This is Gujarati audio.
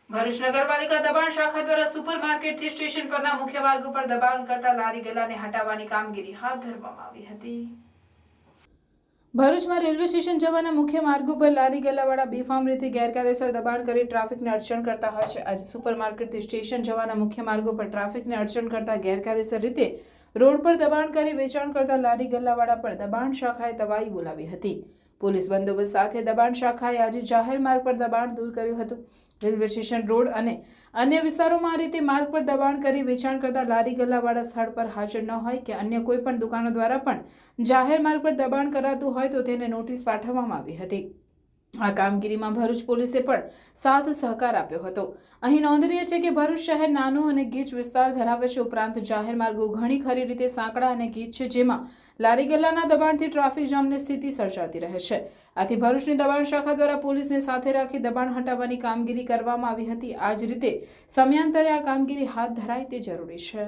ભરૂચ નગરપાલિકા દબાણ શાખા દ્વારા સુપરમાર્કેટથી સ્ટેશન પરના મુખ્ય માર્ગ પર દબાણ કરતા લારી ગલ્લાને હટાવવાની કામગીરી હાથ ધરવામાં આવી હતી। ભરૂચમાં રેલવે સ્ટેશન જવાના મુખ્ય માર્ગો પર લારી ગલ્લાવાળા બેફામ રીતે ગેરકાયદેસર દબાણ કરી ટ્રાફિકને અડચણ કરતા હોય છે। આજે સુપરમાર્કેટથી સ્ટેશન જવાના મુખ્ય માર્ગો પર ટ્રાફિકને અડચણ કરતા ગેરકાયદેસર રીતે રોડ પર દબાણ કરી વેચાણ કરતા લારી ગલ્લાવાળા પર દબાણ શાખાએ તવાઈ બોલાવી હતી। પોલીસ બંદોબસ્ત સાથે દબાણ શાખાએ આજે જાહેર માર્ગ પર દબાણ દૂર કર્યું હતું। રેલવે સ્ટેશન રોડ અને અન્ય વિસ્તારોમાં આ રીતે માર્ગ પર દબાણ કરી વેચાણ કરતા લારી ગલ્લાવાળા સ્થળ પર હાજર ન હોય કે અન્ય કોઈ પણ દુકાનો દ્વારા પણ જાહેર માર્ગ પર દબાણ કરાતું હોય તો તેને નોટિસ પાઠવવામાં આવી હતી। આ કામગીરીમાં ભરૂચ પોલીસે પણ સાથ સહકાર આપ્યો હતો। અહીં નોંધનીય છે કે ભરૂચ શહેર નાનો અને ગીચ વિસ્તાર ધરાવે છે, ઉપરાંત જાહેર માર્ગો ઘણી ખરી રીતે સાંકડા અને ગીચ છે, જેમાં લારી ગલ્લાના દબાણથી ટ્રાફિક જામની સ્થિતિ સર્જાતી રહે છે। આથી ભરૂચની દબાણ શાખા દ્વારા પોલીસને સાથે રાખી દબાણ હટાવવાની કામગીરી કરવામાં આવી હતી। આ જ રીતે સમયાંતરે આ કામગીરી હાથ ધરાય તે જરૂરી છે।